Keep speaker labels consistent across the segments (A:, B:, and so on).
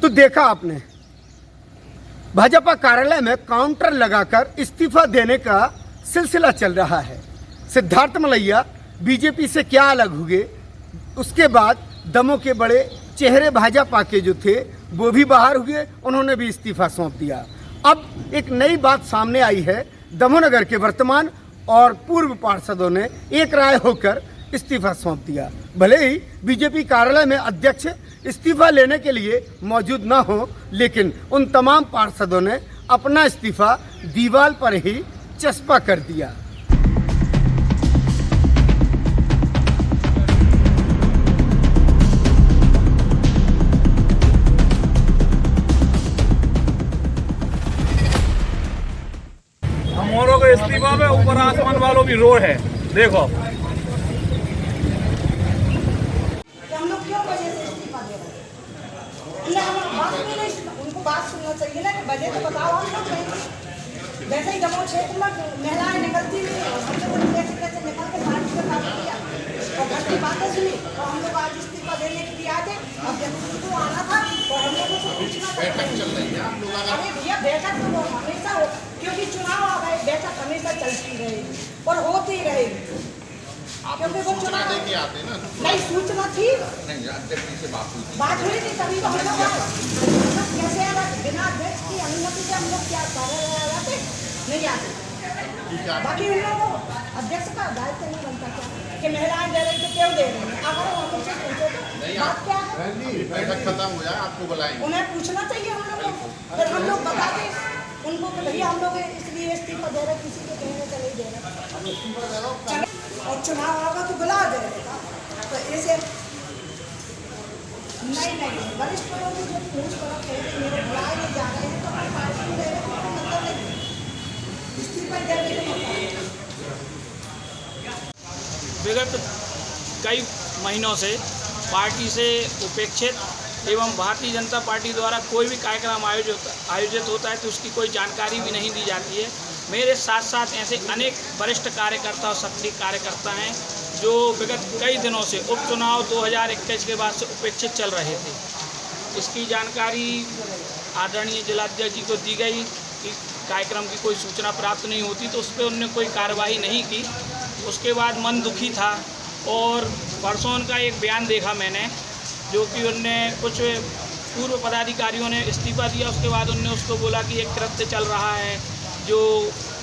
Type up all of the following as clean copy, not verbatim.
A: तो देखा आपने, भाजपा कार्यालय में काउंटर लगाकर इस्तीफा देने का सिलसिला चल रहा है। सिद्धार्थ मलैया बीजेपी से क्या अलग हुए, उसके बाद दमों के बड़े चेहरे भाजपा के जो थे वो भी बाहर हुए, उन्होंने भी इस्तीफा सौंप दिया। अब एक नई बात सामने आई है, दमोहनगर के वर्तमान और पूर्व पार्षदों ने एक राय होकर इस्तीफा सौंप दिया। भले ही बीजेपी कार्यालय में अध्यक्ष इस्तीफा लेने के लिए मौजूद ना हो, लेकिन उन तमाम पार्षदों ने अपना इस्तीफा दीवार पर ही चस्पा कर दिया।
B: हमोरों के इस्तीफा में ऊपर आसमान वालों की रोड है। देखो
C: हम लोग क्यों वजह से इस्तीफा दे रहे हैं? बात भी नहीं, उनको बात सुनना चाहिए ना कि वजह तो बताओ। हम लोग वैसे ही दमोह क्षेत्र में महिलाएं निकलती हुई हम लोगों ने कैसे कैसे निकल के पार्टी का काम किया और घर की बातें सुनी और हम लोग आज इस्तीफा देने के लिए आए थे। अब जब उनको आना था और हम लोगों से पूछना था। अरे भैया बैठक तो वो हमेशा हो, क्योंकि चुनाव आ गए, बैठक हमेशा चलती रहेगी और होती रहेगी, क्योंकि वो चुनाव नहीं सूचना थी, बात हुई थी तभी तो हम लोग कैसे बिना अध्यक्ष की अनुमति से हम लोग क्या जाते नहीं आते। बाकी उन लोगों को अध्यक्ष का दायित्व नहीं बनता क्या कि महिलाएं दे रही तो क्यों दे रही है? अगर वो हमसे पूछो तो बात क्या है,
D: बैठक खत्म हो जाए आपको बुलाएंगे,
C: उन्हें पूछना चाहिए हम लोगों को, फिर हम लोग बता दें उनको कि भैया हम लोग इसलिए इस्तीफा दे रहे, किसी के कहने से नहीं दे रहे और चुनाव होगा तो बुला देगा। तो ऐसे नहीं वरिष्ठ लोग जो पूछ पड़ा कह रहे मेरे बुलाए नहीं जा रहे हैं तो हम पार्टी में दे रहे हैं, मतलब नहीं इस्तीफा देने का मतलब।
E: विगत कई महीनों से पार्टी से उपेक्षित एवं भारतीय जनता पार्टी द्वारा कोई भी कार्यक्रम आयोजित होता है तो उसकी कोई जानकारी भी नहीं दी जाती है। मेरे साथ साथ ऐसे अनेक वरिष्ठ कार्यकर्ता और सक्रिय कार्यकर्ता हैं जो विगत कई दिनों से उपचुनाव 2021 के बाद से उपेक्षित चल रहे थे। इसकी जानकारी आदरणीय जिलाध्यक्ष जी को दी गई कि कार्यक्रम की कोई सूचना प्राप्त नहीं होती, तो उस पर उन्होंने कोई कार्रवाई नहीं की। उसके बाद मन दुखी था और परसों उनका एक बयान देखा मैंने, जो कि उनने कुछ पूर्व पदाधिकारियों ने इस्तीफा दिया। उसके बाद उनने उसको बोला कि एक कृत्य चल रहा है जो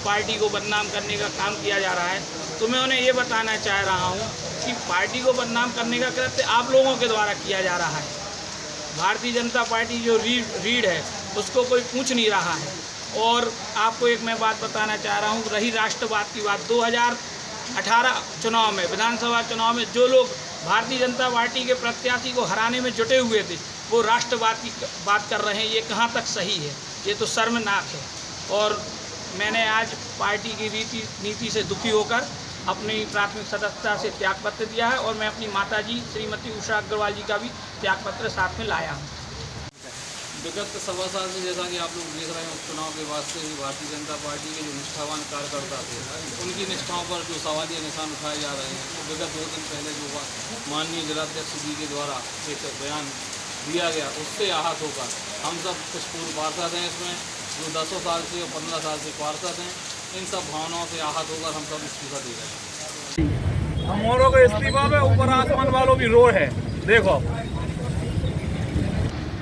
E: पार्टी को बदनाम करने का काम किया जा रहा है। तो मैं उन्हें ये बताना चाह रहा हूँ कि पार्टी को बदनाम करने का कृत्य आप लोगों के द्वारा किया जा रहा है। भारतीय जनता पार्टी जो रीढ़ है उसको कोई पूछ नहीं रहा है। और आपको एक मैं बात बताना चाह रहा हूँ, रही राष्ट्रवाद की बात, 2018 चुनाव में, विधानसभा चुनाव में जो लोग भारतीय जनता पार्टी के प्रत्याशी को हराने में जुटे हुए थे वो राष्ट्रवाद की बात कर रहे हैं। ये कहाँ तक सही है? ये तो शर्मनाक है। और मैंने आज पार्टी की नीति से दुखी होकर अपनी प्राथमिक सदस्यता से त्यागपत्र दिया है और मैं अपनी माताजी श्रीमती उषा अग्रवाल जी का भी त्यागपत्र साथ में लाया हूँ।
F: विगत सवा साल से जैसा कि आप लोग देख रहे हैं उपचुनाव के बाद से ही भारतीय जनता पार्टी के जो निष्ठावान कार्यकर्ता थे उनकी निष्ठाओं पर जो सवालिया निशान उठाए जा रहे हैं। तो विगत 2 दिन पहले जो माननीय जिलाध्यक्ष जी के द्वारा एक बयान दिया गया उससे आहत होकर हम सब कुछ पूर्व पार्षद हैं इसमें जो 10 साल से और 15 साल से पार्षद हैं, इन सब भावनाओं से आहत होकर हम सब इस्तीफा दे रहे हैं।
B: हमोरों के इस्तीफा में ऊपर आसमान वालों की रोड है। देखो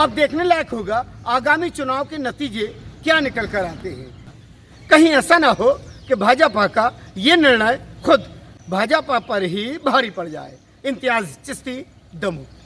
A: अब देखने लायक होगा आगामी चुनाव के नतीजे क्या निकल कर आते हैं। कहीं ऐसा ना हो कि भाजपा का ये निर्णय खुद भाजपा पर ही भारी पड़ जाए। इम्तियाज चिश्ती, दमोह।